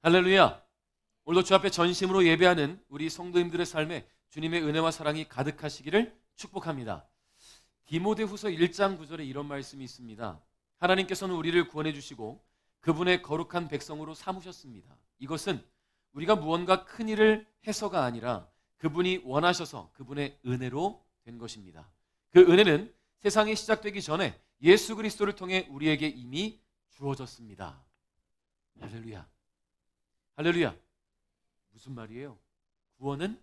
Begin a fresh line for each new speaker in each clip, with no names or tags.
할렐루야. 오늘도 주 앞에 전심으로 예배하는 우리 성도님들의 삶에 주님의 은혜와 사랑이 가득하시기를 축복합니다. 디모데후서 1장 9절에 이런 말씀이 있습니다. 하나님께서는 우리를 구원해 주시고 그분의 거룩한 백성으로 삼으셨습니다. 이것은 우리가 무언가 큰 일을 해서가 아니라 그분이 원하셔서 그분의 은혜로 된 것입니다. 그 은혜는 세상이 시작되기 전에 예수 그리스도를 통해 우리에게 이미 주어졌습니다. 할렐루야. 할렐루야. 무슨 말이에요? 구원은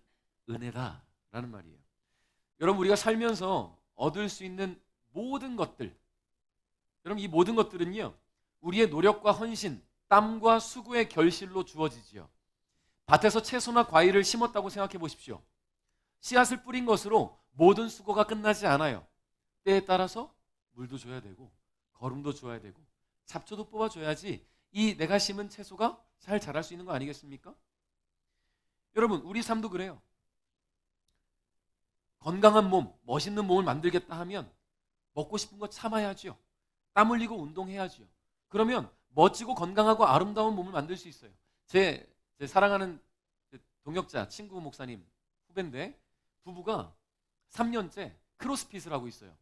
은혜다라는 말이에요. 여러분, 우리가 살면서 얻을 수 있는 모든 것들, 여러분, 이 모든 것들은요, 우리의 노력과 헌신, 땀과 수고의 결실로 주어지지요. 밭에서 채소나 과일을 심었다고 생각해 보십시오. 씨앗을 뿌린 것으로 모든 수고가 끝나지 않아요. 때에 따라서 물도 줘야 되고 거름도 줘야 되고 잡초도 뽑아줘야지 이 내가 심은 채소가 잘 자랄 수 있는 거 아니겠습니까? 여러분, 우리 삶도 그래요. 건강한 몸, 멋있는 몸을 만들겠다 하면 먹고 싶은 거 참아야죠. 땀 흘리고 운동해야죠. 그러면 멋지고 건강하고 아름다운 몸을 만들 수 있어요. 제 사랑하는 동역자, 친구 목사님 후배인데 부부가 3년째 크로스핏을 하고 있어요.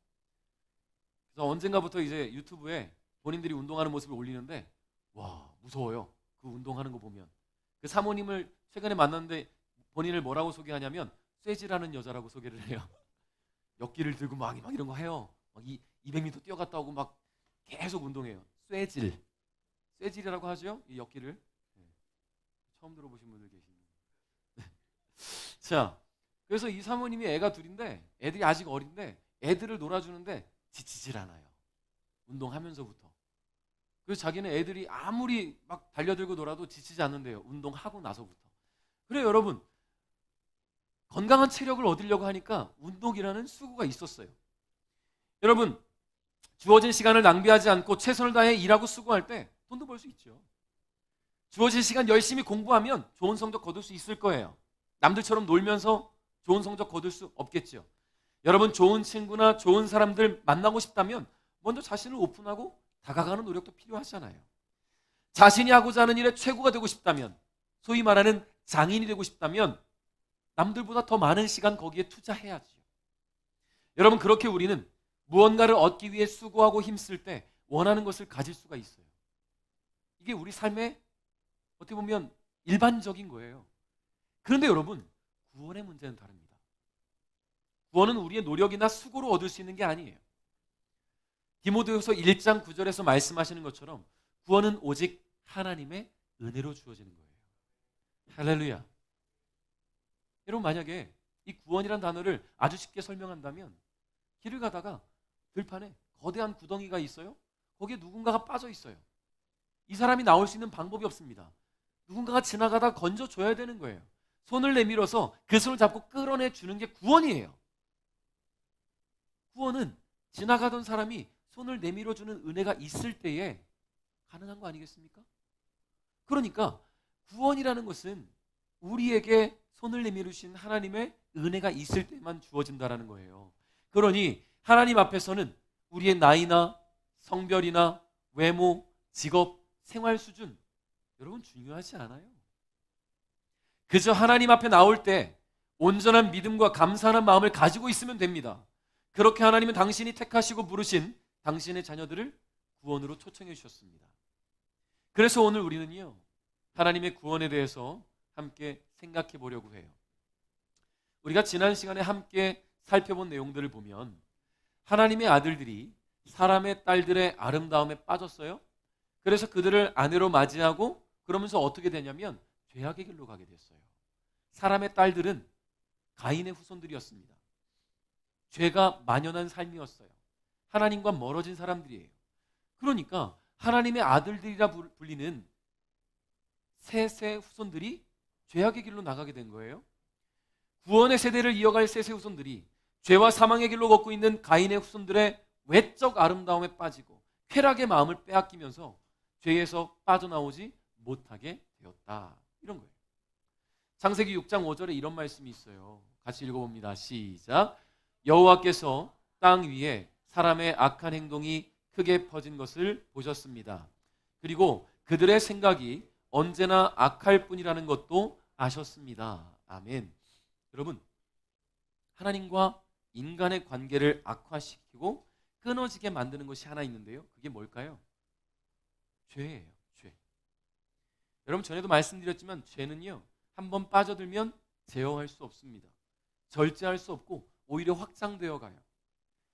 그래서 언젠가부터 이제 유튜브에 본인들이 운동하는 모습을 올리는데 와, 무서워요. 그 운동하는 거 보면. 그 사모님을 최근에 만났는데 본인을 뭐라고 소개하냐면 쇠질하는 여자라고 소개를 해요. 역기를 들고 막 이런 거 해요. 막 200m 뛰어갔다 오고 막 계속 운동해요. 쇠질이라고 하죠, 이 역기를. 처음 들어보신 분들 계시네요. 자, 그래서 이 사모님이 애가 둘인데 애들이 아직 어린데 애들을 놀아주는데 지치질 않아요. 운동하면서부터. 그래서 자기는 애들이 아무리 막 달려들고 놀아도 지치지 않는데요. 운동하고 나서부터. 그래요, 여러분. 건강한 체력을 얻으려고 하니까 운동이라는 수고가 있었어요. 여러분, 주어진 시간을 낭비하지 않고 최선을 다해 일하고 수고할 때 돈도 벌 수 있죠. 주어진 시간 열심히 공부하면 좋은 성적 거둘 수 있을 거예요. 남들처럼 놀면서 좋은 성적 거둘 수 없겠죠. 여러분, 좋은 친구나 좋은 사람들 만나고 싶다면 먼저 자신을 오픈하고 다가가는 노력도 필요하잖아요. 자신이 하고자 하는 일에 최고가 되고 싶다면, 소위 말하는 장인이 되고 싶다면 남들보다 더 많은 시간 거기에 투자해야죠. 여러분, 그렇게 우리는 무언가를 얻기 위해 수고하고 힘쓸 때 원하는 것을 가질 수가 있어요. 이게 우리 삶의 어떻게 보면 일반적인 거예요. 그런데 여러분, 구원의 문제는 다릅니다. 구원은 우리의 노력이나 수고로 얻을 수 있는 게 아니에요. 디모데후서 1장 9절에서 말씀하시는 것처럼 구원은 오직 하나님의 은혜로 주어지는 거예요. 할렐루야. 여러분, 만약에 이 구원이란 단어를 아주 쉽게 설명한다면 길을 가다가 들판에 거대한 구덩이가 있어요. 거기에 누군가가 빠져 있어요. 이 사람이 나올 수 있는 방법이 없습니다. 누군가가 지나가다 건져줘야 되는 거예요. 손을 내밀어서 그 손을 잡고 끌어내 주는 게 구원이에요. 구원은 지나가던 사람이 손을 내밀어주는 은혜가 있을 때에 가능한 거 아니겠습니까? 그러니까 구원이라는 것은 우리에게 손을 내밀으신 하나님의 은혜가 있을 때만 주어진다는 거예요. 그러니 하나님 앞에서는 우리의 나이나 성별이나 외모, 직업, 생활 수준, 여러분, 중요하지 않아요. 그저 하나님 앞에 나올 때 온전한 믿음과 감사하는 마음을 가지고 있으면 됩니다. 그렇게 하나님은 당신이 택하시고 부르신 당신의 자녀들을 구원으로 초청해 주셨습니다. 그래서 오늘 우리는요, 하나님의 구원에 대해서 함께 생각해 보려고 해요. 우리가 지난 시간에 함께 살펴본 내용들을 보면 하나님의 아들들이 사람의 딸들의 아름다움에 빠졌어요. 그래서 그들을 아내로 맞이하고 그러면서 어떻게 되냐면 죄악의 길로 가게 됐어요. 사람의 딸들은 가인의 후손들이었습니다. 죄가 만연한 삶이었어요. 하나님과 멀어진 사람들이에요. 그러니까 하나님의 아들들이라 불리는 셋의 후손들이 죄악의 길로 나가게 된 거예요. 구원의 세대를 이어갈 셋의 후손들이 죄와 사망의 길로 걷고 있는 가인의 후손들의 외적 아름다움에 빠지고 쾌락의 마음을 빼앗기면서 죄에서 빠져나오지 못하게 되었다. 이런 거예요. 창세기 6장 5절에 이런 말씀이 있어요. 같이 읽어봅니다. 시작. 여호와께서 땅 위에 사람의 악한 행동이 크게 퍼진 것을 보셨습니다. 그리고 그들의 생각이 언제나 악할 뿐이라는 것도 아셨습니다. 아멘. 여러분, 하나님과 인간의 관계를 악화시키고 끊어지게 만드는 것이 하나 있는데요. 그게 뭘까요? 죄예요. 죄. 여러분, 전에도 말씀드렸지만 죄는요, 한번 빠져들면 제어할 수 없습니다. 절제할 수 없고 오히려 확장되어 가요.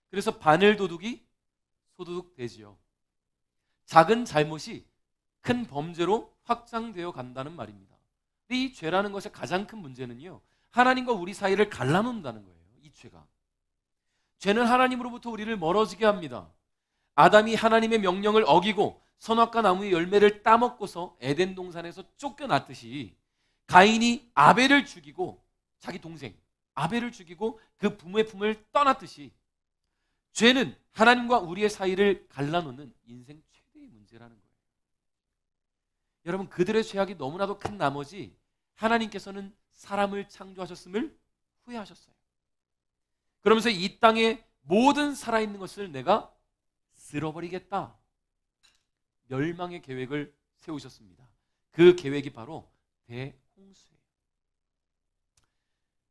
그래서 바늘 도둑이 소도둑 되지요. 작은 잘못이 큰 범죄로 확장되어 간다는 말입니다. 근데 이 죄라는 것의 가장 큰 문제는요, 하나님과 우리 사이를 갈라놓는다는 거예요. 이 죄가. 죄는 하나님으로부터 우리를 멀어지게 합니다. 아담이 하나님의 명령을 어기고 선악과 나무의 열매를 따먹고서 에덴 동산에서 쫓겨났듯이 가인이 아벨을 죽이고, 자기 동생 아벨을 죽이고 그 부모의 품을 떠났듯이 죄는 하나님과 우리의 사이를 갈라놓는 인생 최대의 문제라는 거예요. 여러분, 그들의 죄악이 너무나도 큰 나머지 하나님께서는 사람을 창조하셨음을 후회하셨어요. 그러면서 이 땅의 모든 살아있는 것을 내가 쓸어버리겠다, 멸망의 계획을 세우셨습니다. 그 계획이 바로 대홍수예요.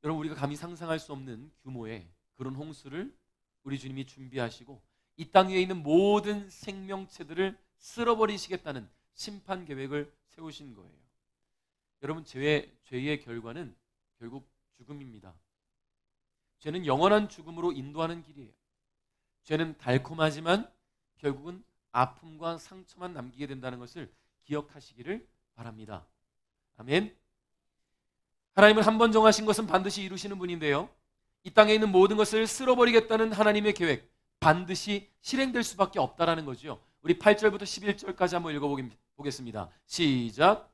여러분, 우리가 감히 상상할 수 없는 규모의 그런 홍수를 우리 주님이 준비하시고 이 땅 위에 있는 모든 생명체들을 쓸어버리시겠다는 심판 계획을 세우신 거예요. 여러분, 죄의 결과는 결국 죽음입니다. 죄는 영원한 죽음으로 인도하는 길이에요. 죄는 달콤하지만 결국은 아픔과 상처만 남기게 된다는 것을 기억하시기를 바랍니다. 아멘. 하나님은 한 번 정하신 것은 반드시 이루시는 분인데요, 이 땅에 있는 모든 것을 쓸어버리겠다는 하나님의 계획, 반드시 실행될 수밖에 없다라는 거죠. 우리 8절부터 11절까지 한번 읽어보겠습니다. 시작.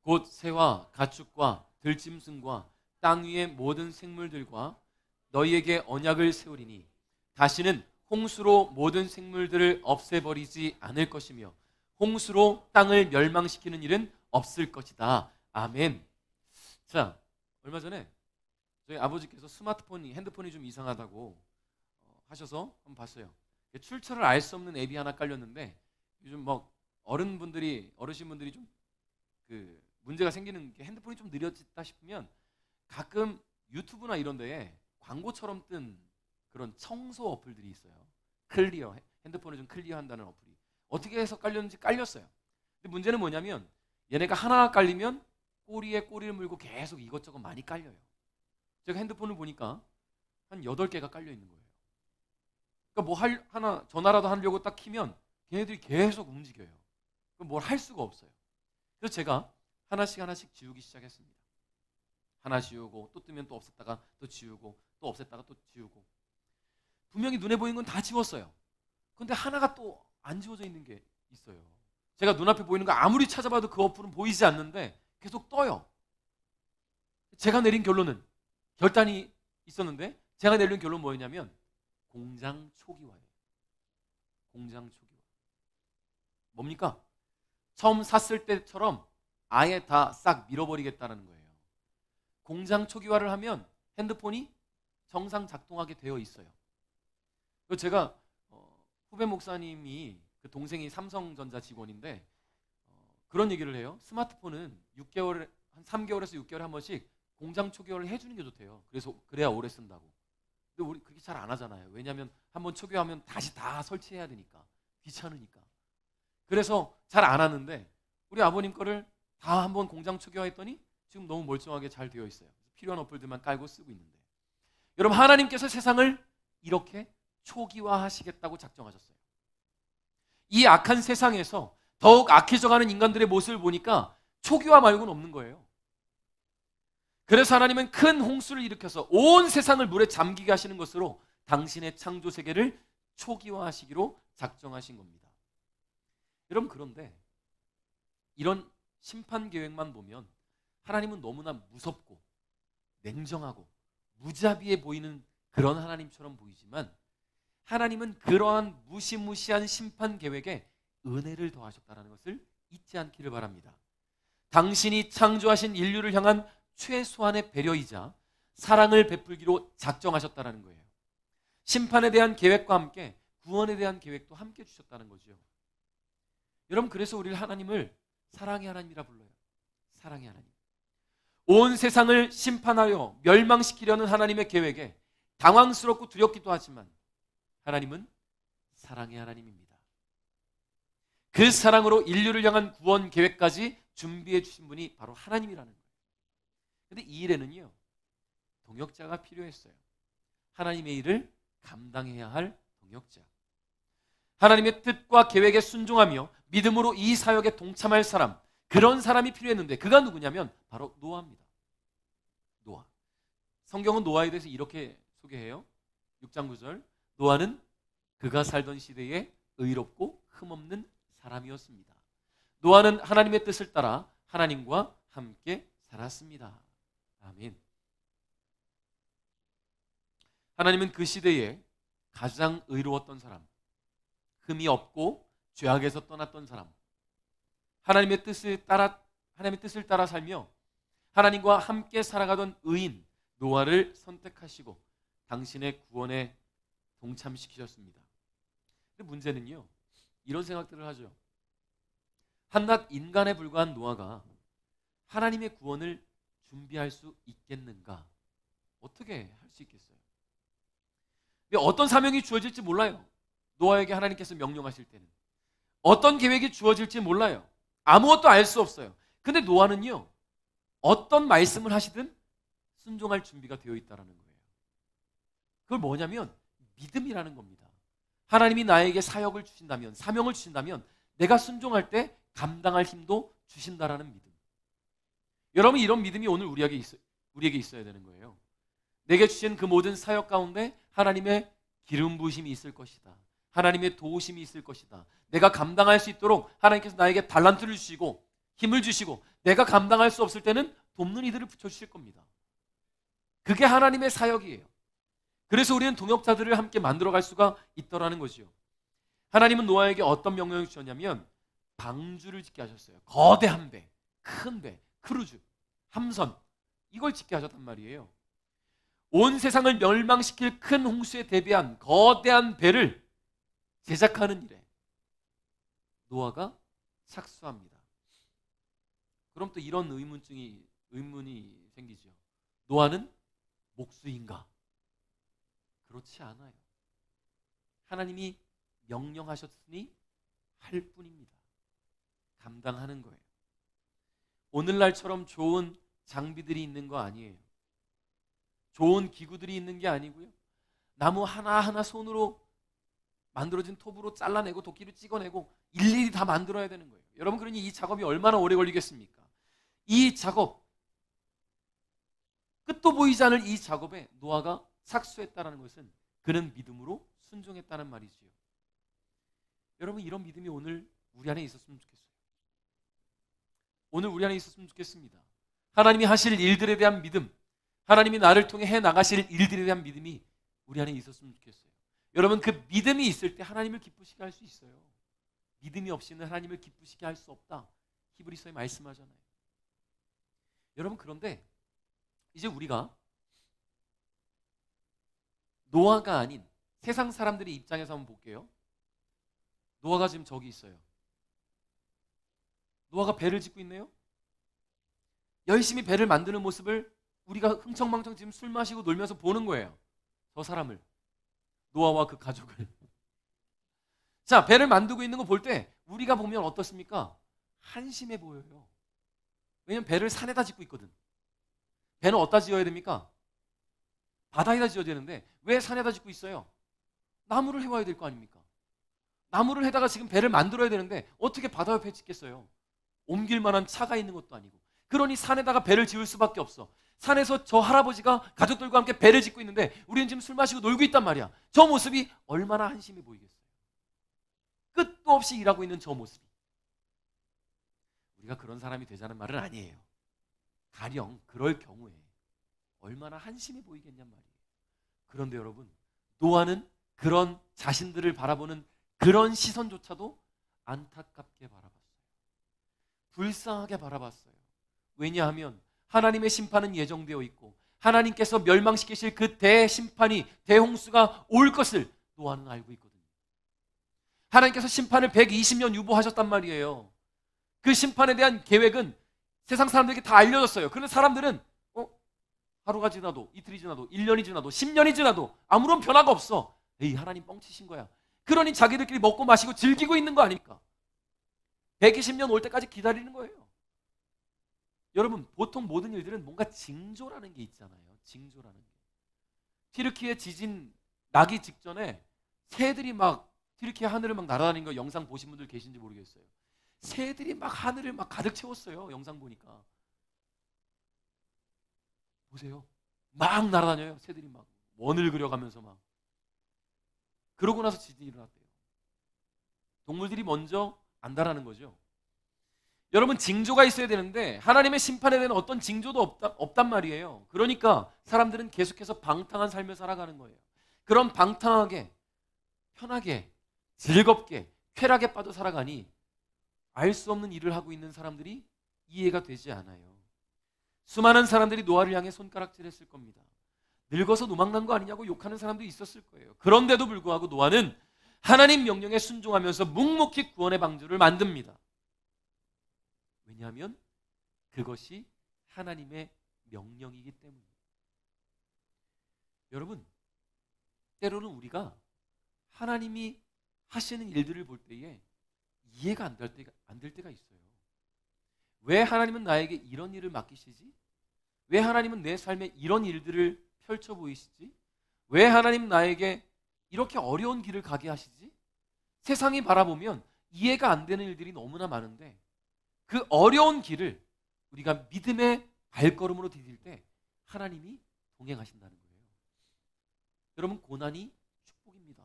곧 새와 가축과 들짐승과 땅 위의 모든 생물들과 너희에게 언약을 세우리니 다시는 홍수로 모든 생물들을 없애버리지 않을 것이며 홍수로 땅을 멸망시키는 일은 없을 것이다. 아멘. 자, 얼마 전에 저희 아버지께서 핸드폰이 좀 이상하다고 하셔서 한번 봤어요. 출처를 알 수 없는 앱이 하나 깔렸는데, 요즘 뭐 어르신분들이 좀 문제가 생기는 게, 핸드폰이 좀 느려졌다 싶으면 가끔 유튜브나 이런 데에 광고처럼 뜬 그런 청소 어플들이 있어요. 클리어, 핸드폰을 좀 클리어한다는 어플이. 어떻게 해서 깔렸는지 깔렸어요. 근데 문제는 뭐냐면 얘네가 하나 깔리면 꼬리에 꼬리를 물고 계속 이것저것 많이 깔려요. 제가 핸드폰을 보니까 한 8개가 깔려 있는 거예요. 그러니까 하나 전화라도 하려고 딱 키면 걔네들이 계속 움직여요. 그럼 뭘 할 수가 없어요. 그래서 제가 하나씩 지우기 시작했습니다. 하나 지우고 또 뜨면 또 없앴다가 또 지우고 또 없앴다가 또 지우고, 분명히 눈에 보이는 건 다 지웠어요. 근데 하나가 또 안 지워져 있는 게 있어요. 제가 눈앞에 보이는 거 아무리 찾아봐도 그 어플은 보이지 않는데 계속 떠요. 제가 내린 결단이 있었는데, 제가 내린 결론은 뭐였냐면 공장 초기화예요. 공장 초기화. 뭡니까? 처음 샀을 때처럼 아예 다 싹 밀어버리겠다는 거예요. 공장 초기화를 하면 핸드폰이 정상 작동하게 되어 있어요. 그래서 제가 후배 목사님이, 그 동생이 삼성전자 직원인데 그런 얘기를 해요. 스마트폰은 한 3개월에서 6개월에 한 번씩 공장 초기화를 해주는 게 좋대요. 그래야 오래 쓴다고. 근데 우리 그렇게 잘 안 하잖아요. 왜냐하면 한번 초기화하면 다시 다 설치해야 되니까, 귀찮으니까. 그래서 잘 안 하는데 우리 아버님 거를 다 한번 공장 초기화했더니 지금 너무 멀쩡하게 잘 되어 있어요. 필요한 어플들만 깔고 쓰고 있는데, 여러분, 하나님께서 세상을 이렇게 초기화하시겠다고 작정하셨어요. 이 악한 세상에서 더욱 악해져가는 인간들의 모습을 보니까 초기화 말고는 없는 거예요. 그래서 하나님은 큰 홍수를 일으켜서 온 세상을 물에 잠기게 하시는 것으로 당신의 창조 세계를 초기화하시기로 작정하신 겁니다. 여러분, 그런데 이런 심판 계획만 보면 하나님은 너무나 무섭고 냉정하고 무자비해 보이는 그런 하나님처럼 보이지만, 하나님은 그러한 무시무시한 심판 계획에 은혜를 더하셨다는 것을 잊지 않기를 바랍니다. 당신이 창조하신 인류를 향한 최소한의 배려이자 사랑을 베풀기로 작정하셨다는 거예요. 심판에 대한 계획과 함께 구원에 대한 계획도 함께 주셨다는 거죠. 여러분, 그래서 우리를 하나님을 사랑의 하나님이라 불러요. 사랑의 하나님. 온 세상을 심판하여 멸망시키려는 하나님의 계획에 당황스럽고 두렵기도 하지만 하나님은 사랑의 하나님입니다. 그 사랑으로 인류를 향한 구원 계획까지 준비해 주신 분이 바로 하나님이라는 거예요. 그런데 이 일에는요, 동역자가 필요했어요. 하나님의 일을 감당해야 할 동역자. 하나님의 뜻과 계획에 순종하며 믿음으로 이 사역에 동참할 사람, 그런 사람이 필요했는데 그가 누구냐면 바로 노아입니다. 노아. 성경은 노아에 대해서 이렇게 소개해요. 6장 9절. 노아는 그가 살던 시대에 의롭고 흠없는 사람이었습니다. 노아는 하나님의 뜻을 따라 하나님과 함께 살았습니다. 아멘. 하나님은 그 시대에 가장 의로웠던 사람, 흠이 없고 죄악에서 떠났던 사람, 하나님의 뜻을 따라 살며 하나님과 함께 살아가던 의인 노아를 선택하시고 당신의 구원에 동참시키셨습니다. 근데 문제는요, 이런 생각들을 하죠. 한낱 인간에 불과한 노아가 하나님의 구원을 준비할 수 있겠는가? 어떻게 할 수 있겠어요? 어떤 사명이 주어질지 몰라요. 노아에게 하나님께서 명령하실 때는 어떤 계획이 주어질지 몰라요. 아무것도 알 수 없어요. 근데 노아는요, 어떤 말씀을 하시든 순종할 준비가 되어 있다는 거예요. 그걸 뭐냐면 믿음이라는 겁니다. 하나님이 나에게 사역을 주신다면, 사명을 주신다면 내가 순종할 때 감당할 힘도 주신다라는 믿음. 여러분, 이런 믿음이 오늘 우리에게 있어야 되는 거예요. 내게 주신 그 모든 사역 가운데 하나님의 기름 부으심이 있을 것이다. 하나님의 도우심이 있을 것이다. 내가 감당할 수 있도록 하나님께서 나에게 달란트를 주시고 힘을 주시고 내가 감당할 수 없을 때는 돕는 이들을 붙여주실 겁니다. 그게 하나님의 사역이에요. 그래서 우리는 동역자들을 함께 만들어갈 수가 있더라는 거지요. 하나님은 노아에게 어떤 명령을 주셨냐면 방주를 짓게 하셨어요. 거대한 배, 큰 배, 크루즈, 함선, 이걸 짓게 하셨단 말이에요. 온 세상을 멸망시킬 큰 홍수에 대비한 거대한 배를 제작하는 일에 노아가 착수합니다. 그럼 또 이런 의문이 생기죠. 노아는 목수인가? 그렇지 않아요. 하나님이 명령하셨으니 할 뿐입니다. 감당하는 거예요. 오늘날처럼 좋은 장비들이 있는 거 아니에요. 좋은 기구들이 있는 게 아니고요. 나무 하나하나 손으로 만들어진 톱으로 잘라내고 도끼로 찍어내고 일일이 다 만들어야 되는 거예요. 여러분, 그러니 이 작업이 얼마나 오래 걸리겠습니까? 이 작업, 끝도 보이지 않을 이 작업에 노아가 착수했다는 것은 그는 믿음으로 순종했다는 말이지요. 여러분, 이런 믿음이 오늘 우리 안에 있었으면 좋겠어요. 오늘 우리 안에 있었으면 좋겠습니다. 하나님이 하실 일들에 대한 믿음, 하나님이 나를 통해 해나가실 일들에 대한 믿음이 우리 안에 있었으면 좋겠어요. 여러분, 그 믿음이 있을 때 하나님을 기쁘시게 할 수 있어요. 믿음이 없이는 하나님을 기쁘시게 할 수 없다. 히브리서에 말씀하잖아요. 여러분, 그런데 이제 우리가 노아가 아닌 세상 사람들의 입장에서 한번 볼게요. 노아가 지금 저기 있어요. 노아가 배를 짓고 있네요. 열심히 배를 만드는 모습을 우리가 흥청망청 지금 술 마시고 놀면서 보는 거예요. 저 사람을, 노아와 그 가족을. 자, 배를 만들고 있는 거 볼 때 우리가 보면 어떻습니까? 한심해 보여요. 왜냐면 배를 산에다 짓고 있거든. 배는 어디다 지어야 됩니까? 바다에다 지어야 되는데 왜 산에다 짓고 있어요? 나무를 해와야 될 거 아닙니까? 나무를 해다가 지금 배를 만들어야 되는데 어떻게 바다 옆에 짓겠어요? 옮길 만한 차가 있는 것도 아니고. 그러니 산에다가 배를 지을 수밖에 없어. 산에서 저 할아버지가 가족들과 함께 배를 짓고 있는데 우리는 지금 술 마시고 놀고 있단 말이야. 저 모습이 얼마나 한심해 보이겠어요. 끝도 없이 일하고 있는 저 모습이. 우리가 그런 사람이 되자는 말은 아니에요. 가령 그럴 경우에 얼마나 한심해 보이겠냔 말이에요. 그런데 여러분, 노아는 그런 자신들을 바라보는 그런 시선조차도 안타깝게 바라봤어요. 불쌍하게 바라봤어요. 왜냐하면 하나님의 심판은 예정되어 있고 하나님께서 멸망시키실 그 대심판이, 대홍수가 올 것을 노아는 알고 있거든요. 하나님께서 심판을 120년 유보하셨단 말이에요. 그 심판에 대한 계획은 세상 사람들에게 다 알려졌어요. 그런데 사람들은 하루가 지나도, 이틀이 지나도, 1년이 지나도, 10년이 지나도 아무런 변화가 없어. 에이, 하나님 뻥치신 거야. 그러니 자기들끼리 먹고 마시고 즐기고 있는 거 아닙니까? 120년 올 때까지 기다리는 거예요. 여러분, 보통 모든 일들은 뭔가 징조라는 게 있잖아요. 징조라는 게. 튀르키예 지진 나기 직전에 새들이 막 튀르키예 하늘을 막 날아다니는 거 영상 보신 분들 계신지 모르겠어요. 새들이 막 하늘을 막 가득 채웠어요. 영상 보니까. 보세요. 막 날아다녀요. 새들이 막 원을 그려가면서 막. 그러고 나서 지진이 일어났대요. 동물들이 먼저 안다라는 거죠. 여러분, 징조가 있어야 되는데 하나님의 심판에 대한 어떤 징조도 없단 말이에요. 그러니까 사람들은 계속해서 방탕한 삶을 살아가는 거예요. 그런 방탕하게, 편하게, 즐겁게, 쾌락에 빠져 살아가니 알 수 없는 일을 하고 있는 사람들이 이해가 되지 않아요. 수많은 사람들이 노아를 향해 손가락질했을 겁니다. 늙어서 노망난 거 아니냐고 욕하는 사람도 있었을 거예요. 그런데도 불구하고 노아는 하나님 명령에 순종하면서 묵묵히 구원의 방주를 만듭니다. 왜냐하면 그것이 하나님의 명령이기 때문입니다. 여러분, 때로는 우리가 하나님이 하시는 일들을 볼 때에 이해가 안 될 때가 있어요. 왜 하나님은 나에게 이런 일을 맡기시지? 왜 하나님은 내 삶에 이런 일들을 펼쳐 보이시지? 왜 하나님 나에게 이렇게 어려운 길을 가게 하시지? 세상이 바라보면 이해가 안 되는 일들이 너무나 많은데 그 어려운 길을 우리가 믿음의 발걸음으로 디딜 때 하나님이 동행하신다는 거예요. 여러분, 고난이 축복입니다.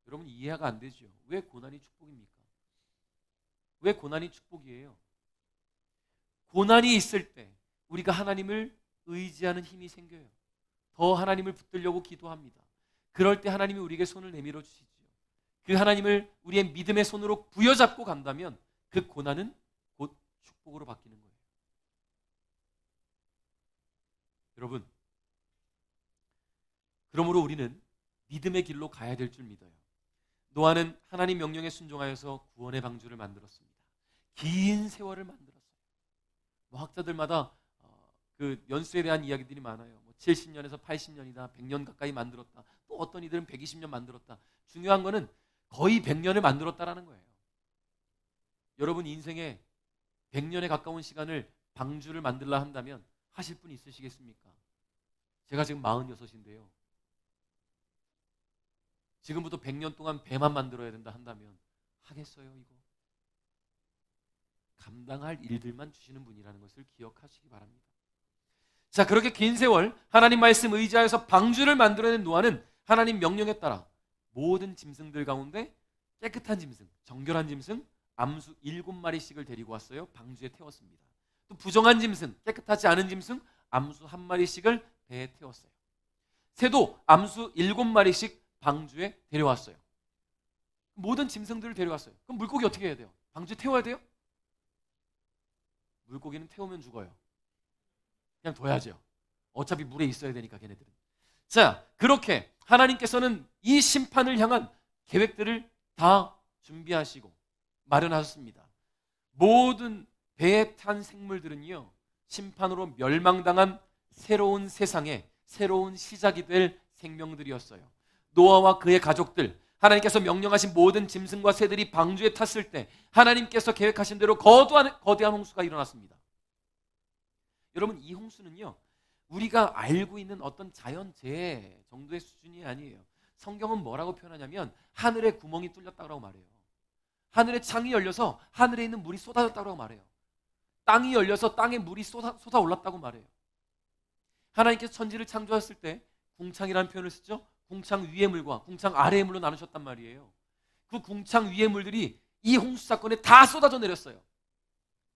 여러분, 이해가 안 되죠? 왜 고난이 축복입니까? 왜 고난이 축복이에요? 고난이 있을 때 우리가 하나님을 의지하는 힘이 생겨요. 더 하나님을 붙들려고 기도합니다. 그럴 때 하나님이 우리에게 손을 내밀어 주시죠. 그 하나님을 우리의 믿음의 손으로 부여잡고 간다면 그 고난은 곧 축복으로 바뀌는 거예요. 여러분, 그러므로 우리는 믿음의 길로 가야 될 줄 믿어요. 노아는 하나님 명령에 순종하여서 구원의 방주를 만들었습니다. 긴 세월을 만들었어요. 학자들마다 그 연수에 대한 이야기들이 많아요. 70년에서 80년이다, 100년 가까이 만들었다. 또 어떤 이들은 120년 만들었다. 중요한 거는 거의 100년을 만들었다라는 거예요. 여러분 인생에 100년에 가까운 시간을 방주를 만들라 한다면 하실 분 있으시겠습니까? 제가 지금 46인데요. 지금부터 100년 동안 배만 만들어야 된다 한다면 하겠어요, 이거? 감당할 일들만 주시는 분이라는 것을 기억하시기 바랍니다. 자, 그렇게 긴 세월 하나님 말씀 의지하여서 방주를 만들어낸 노아는 하나님 명령에 따라 모든 짐승들 가운데 깨끗한 짐승, 정결한 짐승, 암수 7마리씩을 데리고 왔어요. 방주에 태웠습니다. 또 부정한 짐승, 깨끗하지 않은 짐승, 암수 1마리씩을 배에 태웠어요. 새도 암수 7마리씩 방주에 데려왔어요. 모든 짐승들을 데려왔어요. 그럼 물고기 어떻게 해야 돼요? 방주에 태워야 돼요? 물고기는 태우면 죽어요. 그냥 둬야죠. 어차피 물에 있어야 되니까 걔네들은. 자, 그렇게 하나님께서는 이 심판을 향한 계획들을 다 준비하시고 마련하셨습니다. 모든 배에 탄 생물들은요, 심판으로 멸망당한 새로운 세상의 새로운 시작이 될 생명들이었어요. 노아와 그의 가족들, 하나님께서 명령하신 모든 짐승과 새들이 방주에 탔을 때 하나님께서 계획하신 대로 거대한 홍수가 일어났습니다. 여러분, 이 홍수는요, 우리가 알고 있는 어떤 자연재해 정도의 수준이 아니에요. 성경은 뭐라고 표현하냐면 하늘에 구멍이 뚫렸다고 말해요. 하늘에 창이 열려서 하늘에 있는 물이 쏟아졌다고 말해요. 땅이 열려서 땅에 물이 쏟아 올랐다고 말해요. 하나님께서 천지를 창조하셨을 때 궁창이라는 표현을 쓰죠. 궁창 위의 물과 궁창 아래의 물로 나누셨단 말이에요. 그 궁창 위의 물들이 이 홍수 사건에 다 쏟아져 내렸어요.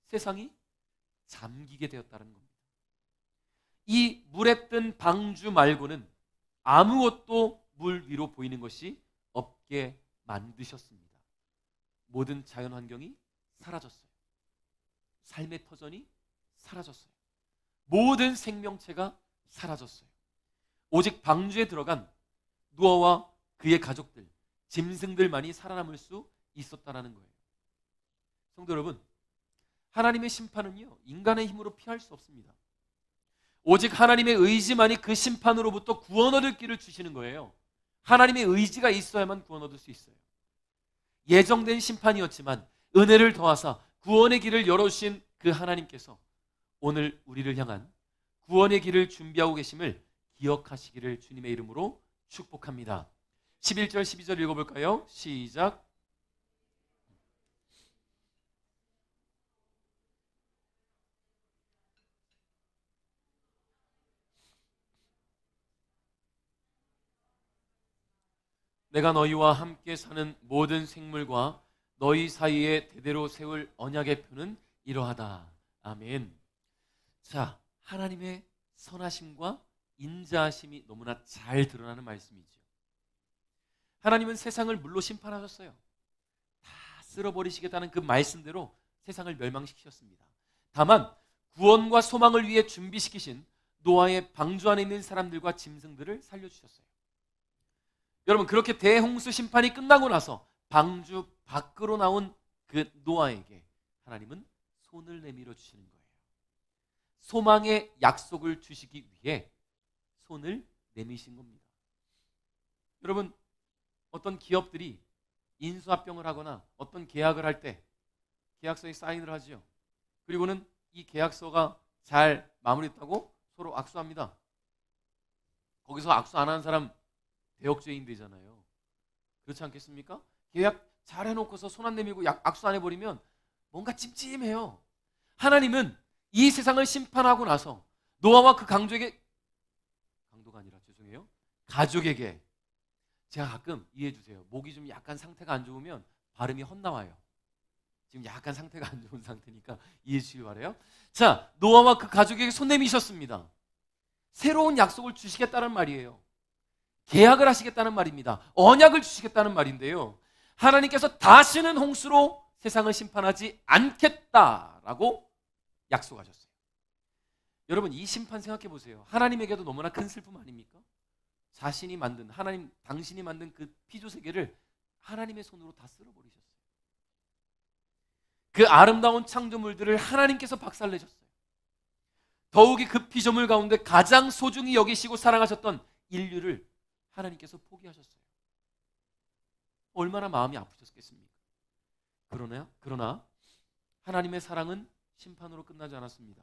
세상이 잠기게 되었다는 겁니다. 이 물에 뜬 방주 말고는 아무것도 물 위로 보이는 것이 없게 만드셨습니다. 모든 자연 환경이 사라졌어요. 삶의 터전이 사라졌어요. 모든 생명체가 사라졌어요. 오직 방주에 들어간 노아와 그의 가족들, 짐승들만이 살아남을 수 있었다라는 거예요. 성도 여러분, 하나님의 심판은요, 인간의 힘으로 피할 수 없습니다. 오직 하나님의 의지만이 그 심판으로부터 구원 얻을 길을 주시는 거예요. 하나님의 의지가 있어야만 구원 얻을 수 있어요. 예정된 심판이었지만 은혜를 더하사 구원의 길을 열어주신 그 하나님께서 오늘 우리를 향한 구원의 길을 준비하고 계심을 기억하시기를 주님의 이름으로 축복합니다. 11절 12절 읽어볼까요? 시작. 내가 너희와 함께 사는 모든 생물과 너희 사이에 대대로 세울 언약의 표는 이러하다. 아멘. 자, 하나님의 선하심과 인자하심이 너무나 잘 드러나는 말씀이죠. 하나님은 세상을 물로 심판하셨어요. 다 쓸어버리시겠다는 그 말씀대로 세상을 멸망시키셨습니다. 다만 구원과 소망을 위해 준비시키신 노아의 방주 안에 있는 사람들과 짐승들을 살려주셨어요. 여러분, 그렇게 대홍수 심판이 끝나고 나서 방주 밖으로 나온 그 노아에게 하나님은 손을 내밀어 주시는 거예요. 소망의 약속을 주시기 위해 손을 내미신 겁니다. 여러분, 어떤 기업들이 인수합병을 하거나 어떤 계약을 할 때 계약서에 사인을 하죠. 그리고는 이 계약서가 잘 마무리됐다고 서로 악수합니다. 거기서 악수 안 하는 사람 대역죄인 되잖아요. 그렇지 않겠습니까? 계약 잘 해놓고서 손 안 내밀고 악수 안 해버리면 뭔가 찜찜해요. 하나님은 이 세상을 심판하고 나서 노아와 그 가족에게 제가 가끔 이해해 주세요. 목이 좀 약간 상태가 안 좋으면 발음이 헛나와요. 지금 약간 상태가 안 좋은 상태니까 이해해 주시기 바라요. 자, 노아와 그 가족에게 손 내미셨습니다. 새로운 약속을 주시겠다는 말이에요. 계약을 하시겠다는 말입니다. 언약을 주시겠다는 말인데요. 하나님께서 다시는 홍수로 세상을 심판하지 않겠다라고 약속하셨어요. 여러분, 이 심판 생각해 보세요. 하나님에게도 너무나 큰 슬픔 아닙니까? 자신이 만든, 하나님 당신이 만든 그 피조세계를 하나님의 손으로 다 쓸어버리셨어요. 그 아름다운 창조물들을 하나님께서 박살내셨어요. 더욱이 그 피조물 가운데 가장 소중히 여기시고 사랑하셨던 인류를 하나님께서 포기하셨어요. 얼마나 마음이 아프셨겠습니까? 그러나 하나님의 사랑은 심판으로 끝나지 않았습니다.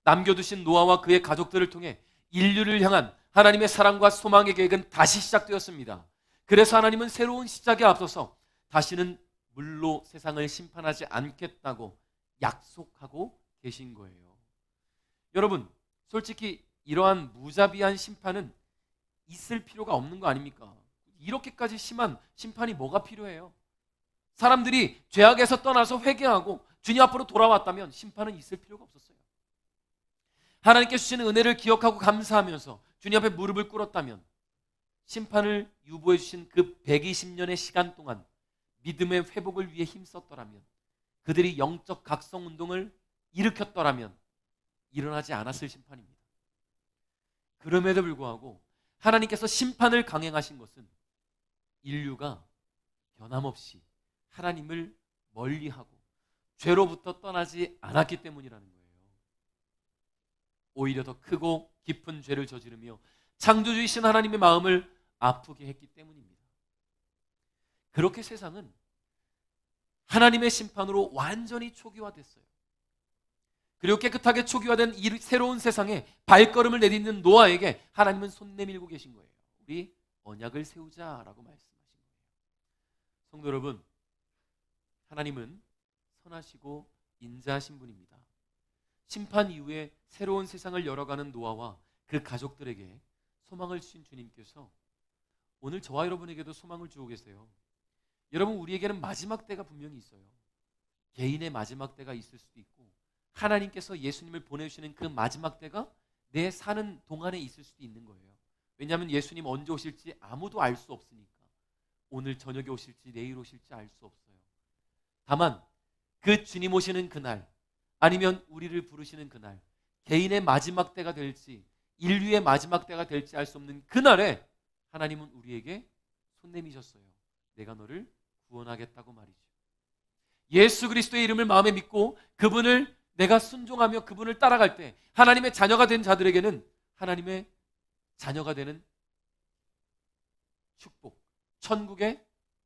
남겨두신 노아와 그의 가족들을 통해 인류를 향한 하나님의 사랑과 소망의 계획은 다시 시작되었습니다. 그래서 하나님은 새로운 시작에 앞서서 다시는 물로 세상을 심판하지 않겠다고 약속하고 계신 거예요. 여러분, 솔직히 이러한 무자비한 심판은 있을 필요가 없는 거 아닙니까? 이렇게까지 심한 심판이 뭐가 필요해요? 사람들이 죄악에서 떠나서 회개하고 주님 앞으로 돌아왔다면 심판은 있을 필요가 없었어요. 하나님께 주시는 은혜를 기억하고 감사하면서 주님 앞에 무릎을 꿇었다면 심판을 유보해 주신 그 120년의 시간 동안 믿음의 회복을 위해 힘썼더라면, 그들이 영적 각성 운동을 일으켰더라면 일어나지 않았을 심판입니다. 그럼에도 불구하고 하나님께서 심판을 강행하신 것은 인류가 변함없이 하나님을 멀리하고 죄로부터 떠나지 않았기 때문이라는 거예요. 오히려 더 크고 깊은 죄를 저지르며 창조주이신 하나님의 마음을 아프게 했기 때문입니다. 그렇게 세상은 하나님의 심판으로 완전히 초기화됐어요. 그리고 깨끗하게 초기화된 이 새로운 세상에 발걸음을 내딛는 노아에게 하나님은 손 내밀고 계신 거예요. 우리 언약을 세우자라고 말씀하신 거예요. 성도 여러분, 하나님은 선하시고 인자하신 분입니다. 심판 이후에 새로운 세상을 열어가는 노아와 그 가족들에게 소망을 주신 주님께서 오늘 저와 여러분에게도 소망을 주고 계세요. 여러분, 우리에게는 마지막 때가 분명히 있어요. 개인의 마지막 때가 있을 수도 있고 하나님께서 예수님을 보내주시는 그 마지막 때가 내 사는 동안에 있을 수도 있는 거예요. 왜냐하면 예수님 언제 오실지 아무도 알 수 없으니까. 오늘 저녁에 오실지 내일 오실지 알 수 없어요. 다만 그 주님 오시는 그날, 아니면 우리를 부르시는 그날, 개인의 마지막 때가 될지 인류의 마지막 때가 될지 알 수 없는 그날에 하나님은 우리에게 손 내미셨어요. 내가 너를 구원하겠다고 말이죠. 예수 그리스도의 이름을 마음에 믿고 그분을 내가 순종하며 그분을 따라갈 때 하나님의 자녀가 된 자들에게는 하나님의 자녀가 되는 축복, 천국의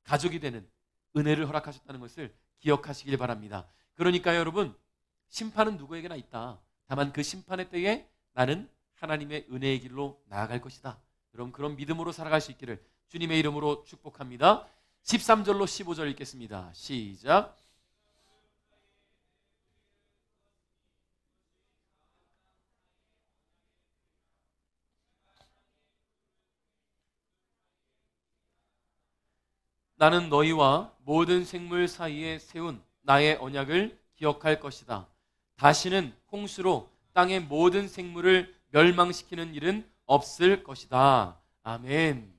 가족이 되는 은혜를 허락하셨다는 것을 기억하시길 바랍니다. 그러니까 여러분, 심판은 누구에게나 있다. 다만 그 심판의 때에 나는 하나님의 은혜의 길로 나아갈 것이다. 여러분, 그런 믿음으로 살아갈 수 있기를 주님의 이름으로 축복합니다. 13절로 15절 읽겠습니다. 시작. 나는 너희와 모든 생물 사이에 세운 나의 언약을 기억할 것이다. 다시는 홍수로 땅의 모든 생물을 멸망시키는 일은 없을 것이다. 아멘.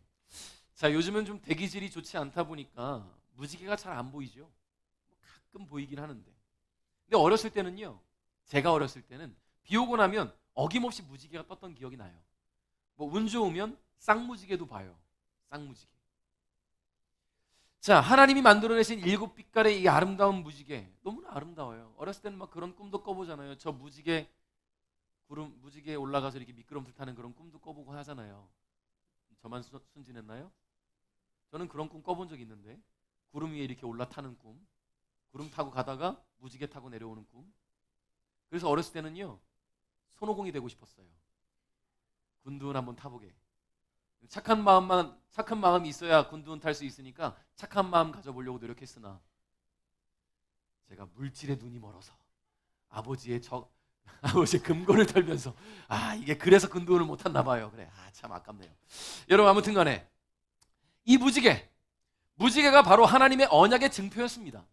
자, 요즘은 좀 대기질이 좋지 않다 보니까 무지개가 잘 안 보이죠. 가끔 보이긴 하는데. 근데 어렸을 때는요, 제가 어렸을 때는 비 오고 나면 어김없이 무지개가 떴던 기억이 나요. 뭐 운 좋으면 쌍무지개도 봐요. 쌍무지개. 자, 하나님이 만들어내신 7빛깔의 이 아름다운 무지개, 너무나 아름다워요. 어렸을 때는 막 그런 꿈도 꿔보잖아요. 저 무지개, 구름, 무지개에 올라가서 이렇게 미끄럼틀 타는 그런 꿈도 꿔보고 하잖아요. 저만 순진했나요? 저는 그런 꿈 꿔본 적이 있는데, 구름 위에 이렇게 올라타는 꿈, 구름 타고 가다가 무지개 타고 내려오는 꿈. 그래서 어렸을 때는요, 손오공이 되고 싶었어요. 군두운 한번 타보게. 착한 마음이 있어야 군두운 탈 수 있으니까 착한 마음 가져보려고 노력했으나 제가 물질에 눈이 멀어서 아버지의 금고를 털면서 이게 그래서 군두운을 못 탔나 봐요. 그래, 참 아깝네요. 여러분, 아무튼 간에 이 무지개가 바로 하나님의 언약의 증표였습니다.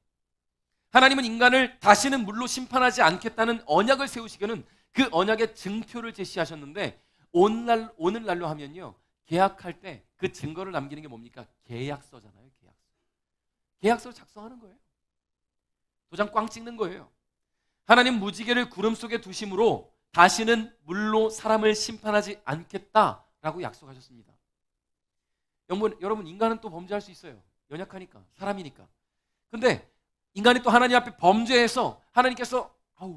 하나님은 인간을 다시는 물로 심판하지 않겠다는 언약을 세우시기는 그 언약의 증표를 제시하셨는데, 오늘날로 하면요, 계약할 때 그 증거를 남기는 게 뭡니까? 계약서잖아요. 계약서 작성하는 거예요. 도장 꽝 찍는 거예요. 하나님 무지개를 구름 속에 두심으로 다시는 물로 사람을 심판하지 않겠다라고 약속하셨습니다. 여러분, 인간은 또 범죄할 수 있어요. 연약하니까, 사람이니까. 근데 인간이 또 하나님 앞에 범죄해서 하나님께서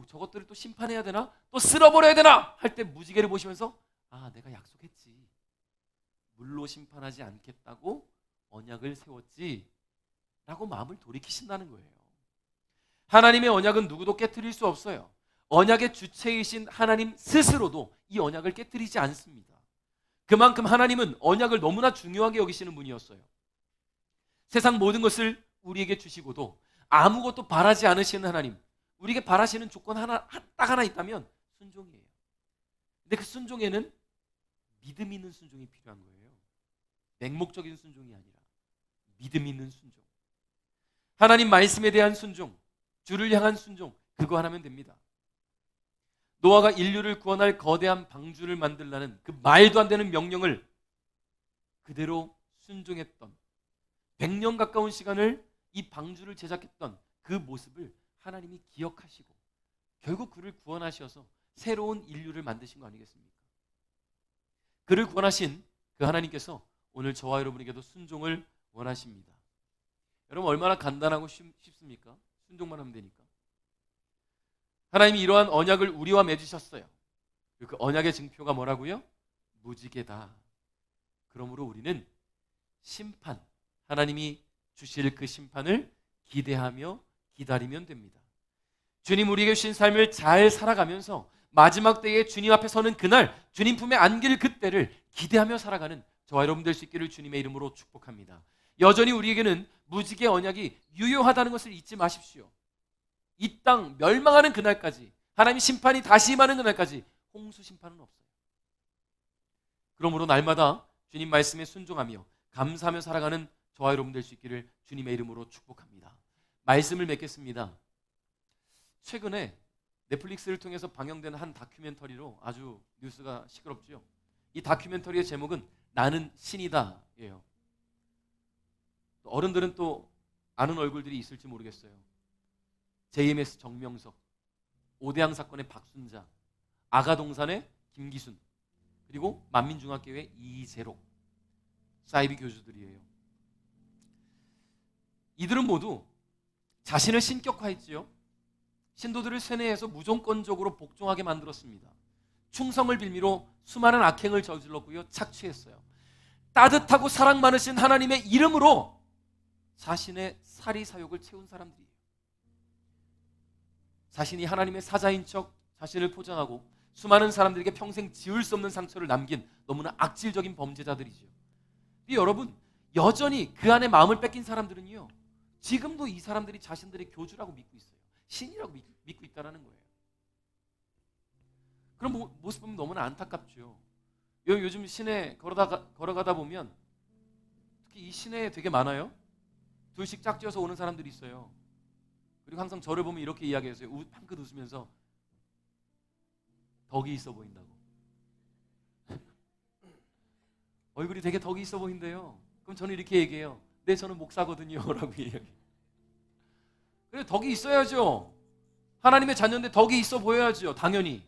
저것들을 또 심판해야 되나? 또 쓸어버려야 되나? 할 때 무지개를 보시면서 내가 약속했지. 물로 심판하지 않겠다고 언약을 세웠지 라고 마음을 돌이키신다는 거예요. 하나님의 언약은 누구도 깨트릴 수 없어요. 언약의 주체이신 하나님 스스로도 이 언약을 깨트리지 않습니다. 그만큼 하나님은 언약을 너무나 중요하게 여기시는 분이었어요. 세상 모든 것을 우리에게 주시고도 아무것도 바라지 않으시는 하나님, 우리에게 바라시는 조건 딱 하나 있다면 순종이에요. 근데 그 순종에는 믿음 있는 순종이 필요한 거예요. 맹목적인 순종이 아니라 믿음 있는 순종. 하나님 말씀에 대한 순종, 주를 향한 순종, 그거 하나면 됩니다. 노아가 인류를 구원할 거대한 방주를 만들라는 그 말도 안 되는 명령을 그대로 순종했던 100년 가까운 시간을 이 방주를 제작했던 그 모습을 하나님이 기억하시고 결국 그를 구원하셔서 새로운 인류를 만드신 거 아니겠습니까? 그를 구원하신 그 하나님께서 오늘 저와 여러분에게도 순종을 원하십니다. 여러분, 얼마나 간단하고 쉽습니까? 순종만 하면 되니까. 하나님이 이러한 언약을 우리와 맺으셨어요. 그 언약의 증표가 뭐라고요? 무지개다. 그러므로 우리는 심판, 하나님이 주실 그 심판을 기대하며 기다리면 됩니다. 주님 우리에게 주신 삶을 잘 살아가면서 마지막 때에 주님 앞에 서는 그날, 주님 품에 안길 그때를 기대하며 살아가는 저와 여러분 될 수 있기를 주님의 이름으로 축복합니다. 여전히 우리에게는 무지개 언약이 유효하다는 것을 잊지 마십시오. 이 땅 멸망하는 그날까지, 하나님의 심판이 다시 임하는 그날까지 홍수 심판은 없어요. 그러므로 날마다 주님 말씀에 순종하며 감사하며 살아가는 저와 여러분 될 수 있기를 주님의 이름으로 축복합니다. 말씀을 맺겠습니다. 최근에 넷플릭스를 통해서 방영된 한 다큐멘터리로 아주 뉴스가 시끄럽죠. 이 다큐멘터리의 제목은 나는 신이다 예요. 어른들은 또 아는 얼굴들이 있을지 모르겠어요. JMS 정명석, 오대양 사건의 박순자, 아가동산의 김기순, 그리고 만민중학교의 이재록, 사이비 교주들이에요. 이들은 모두 자신을 신격화했지요. 신도들을 세뇌해서 무조건적으로 복종하게 만들었습니다. 충성을 빌미로 수많은 악행을 저질렀고요. 착취했어요. 따뜻하고 사랑 많으신 하나님의 이름으로 자신의 사리사욕을 채운 사람들이에요. 자신이 하나님의 사자인 척 자신을 포장하고 수많은 사람들에게 평생 지울 수 없는 상처를 남긴 너무나 악질적인 범죄자들이죠. 여러분, 여전히 그 안에 마음을 뺏긴 사람들은요, 지금도 이 사람들이 자신들의 교주라고 믿고 있어요. 신이라고 믿고 있다는 거예요. 그런 모습 보면 너무나 안타깝죠. 요즘 시내 걸어가다 보면 특히 이 시내에 되게 많아요. 둘씩 짝지어서 오는 사람들이 있어요. 그리고 항상 저를 보면 이렇게 이야기해서요. 한껏 웃으면서 덕이 있어 보인다고. 얼굴이 되게 덕이 있어 보인대요. 그럼 저는 이렇게 얘기해요. 네, 저는 목사거든요 라고 이야기해요. 그래, 덕이 있어야죠. 하나님의 자녀인데 덕이 있어 보여야죠. 당연히.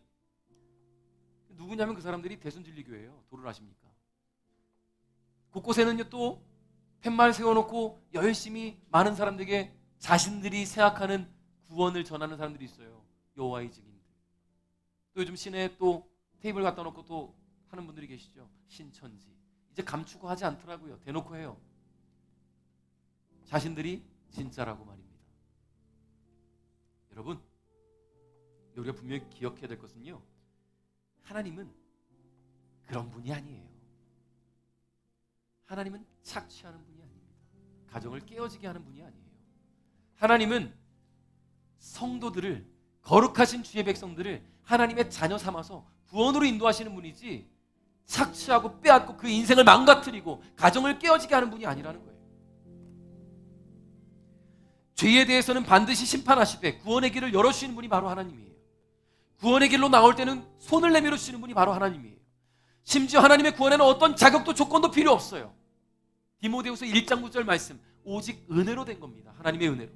누구냐면 그 사람들이 대순진리교회예요. 도를 아십니까? 곳곳에는요 또 팻말 세워놓고 열심히 많은 사람들에게 자신들이 생각하는 구원을 전하는 사람들이 있어요. 여호와의 증인들. 또 요즘 시내에 또 테이블 갖다 놓고 또 하는 분들이 계시죠. 신천지. 이제 감추고 하지 않더라고요. 대놓고 해요. 자신들이 진짜라고 말입니다. 여러분, 우리가 분명히 기억해야 될 것은요, 하나님은 그런 분이 아니에요. 하나님은 착취하는 분이 아닙니다. 가정을 깨어지게 하는 분이 아니에요. 하나님은 성도들을, 거룩하신 주의 백성들을 하나님의 자녀 삼아서 구원으로 인도하시는 분이지, 착취하고 빼앗고 그 인생을 망가뜨리고 가정을 깨어지게 하는 분이 아니라는 거예요. 죄에 대해서는 반드시 심판하시되 구원의 길을 열어주시는 분이 바로 하나님이에요. 구원의 길로 나올 때는 손을 내밀어 주시는 분이 바로 하나님이에요. 심지어 하나님의 구원에는 어떤 자격도 조건도 필요 없어요. 디모데후서 1장 9절 말씀, 오직 은혜로 된 겁니다. 하나님의 은혜로.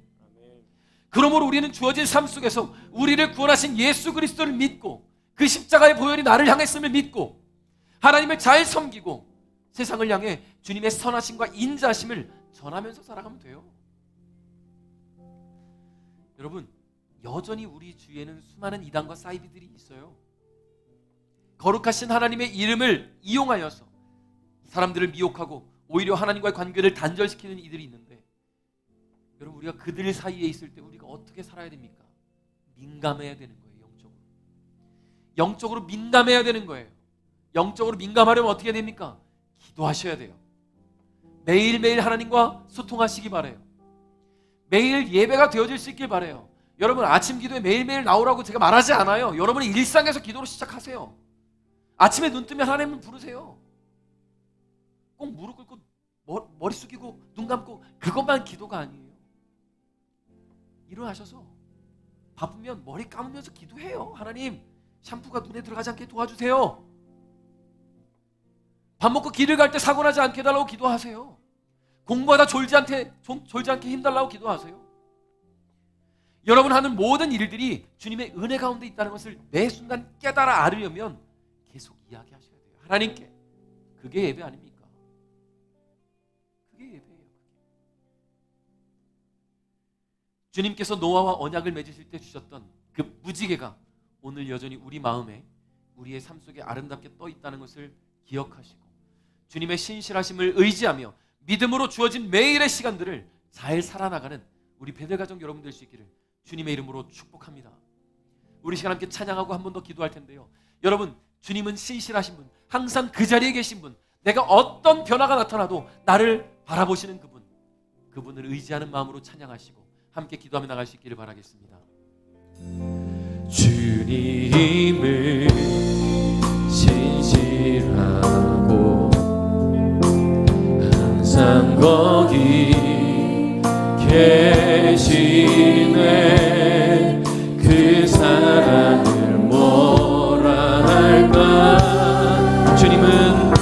그러므로 우리는 주어진 삶 속에서 우리를 구원하신 예수 그리스도를 믿고 그 십자가의 보혈이 나를 향했음을 믿고 하나님을 잘 섬기고 세상을 향해 주님의 선하심과 인자하심을 전하면서 살아가면 돼요. 여러분, 여전히 우리 주위에는 수많은 이단과 사이비들이 있어요. 거룩하신 하나님의 이름을 이용하여서 사람들을 미혹하고 오히려 하나님과의 관계를 단절시키는 이들이 있는데, 여러분, 우리가 그들 사이에 있을 때 우리가 어떻게 살아야 됩니까? 민감해야 되는 거예요. 영적으로 민감해야 되는 거예요. 영적으로 민감하려면 어떻게 해야 됩니까? 기도하셔야 돼요. 매일매일 하나님과 소통하시기 바라요. 매일 예배가 되어질 수 있길 바라요. 여러분, 아침 기도에 매일매일 나오라고 제가 말하지 않아요. 여러분이 일상에서 기도로 시작하세요. 아침에 눈 뜨면 하나님을 부르세요. 꼭 무릎 꿇고 머리 숙이고 눈 감고 그것만 기도가 아니에요. 일어나셔서 바쁘면 머리 감으면서 기도해요. 하나님, 샴푸가 눈에 들어가지 않게 도와주세요. 밥 먹고 길을 갈 때 사고 나지 않게 해달라고 기도하세요. 공부하다 졸지 않게 힘달라고 기도하세요. 여러분 하는 모든 일들이 주님의 은혜 가운데 있다는 것을 매 순간 깨달아 알으려면 계속 이야기하셔야 돼요. 하나님께. 그게 예배 아닙니까? 그게 예배예요. 주님께서 노아와 언약을 맺으실 때 주셨던 그 무지개가 오늘 여전히 우리 마음에, 우리의 삶 속에 아름답게 떠 있다는 것을 기억하시고 주님의 신실하심을 의지하며 믿음으로 주어진 매일의 시간들을 잘 살아나가는 우리 베들가족 여러분 될 수 있기를 주님의 이름으로 축복합니다. 우리 시간 함께 찬양하고 한 번 더 기도할 텐데요. 여러분, 주님은 신실하신 분, 항상 그 자리에 계신 분, 내가 어떤 변화가 나타나도 나를 바라보시는 그분, 그분을 의지하는 마음으로 찬양하시고 함께 기도하며 나갈 수 있기를 바라겠습니다.
주님을 신실하고 항상 거기 계시네. 그 사랑을 뭐라 할까. 주님을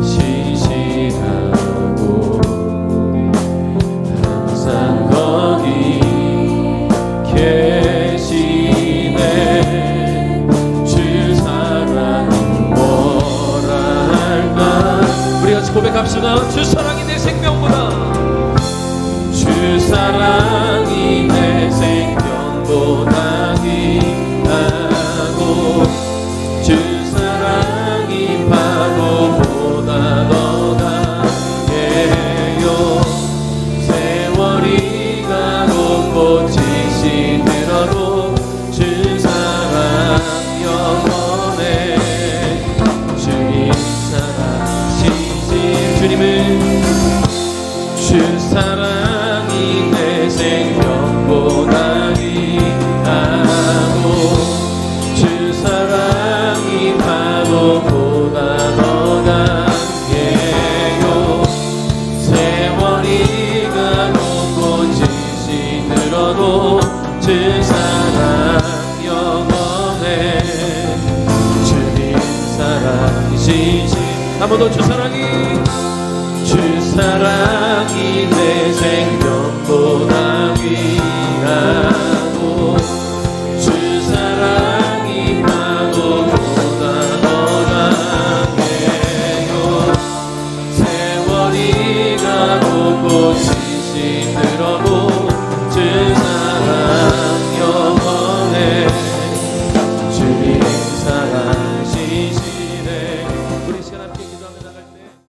신실하고 항상 거기 고백합시다. 주 사랑이 내 생명보다, 주 사랑이 내 생명보다 귀하고, 주 사랑이 파도보다 더 강해요. 세월이 가고 꽃이 들어도 주 사랑 영원해. 주님 사랑이신 주님은 주 사랑이 내 생명보다 귀하고, 주 사랑이 파도보다 더 강해요. 세월이 가고 꽃이 시들어도 주 사랑 영원해. 주님 사랑이시신, 한 번 더 주 사랑이 내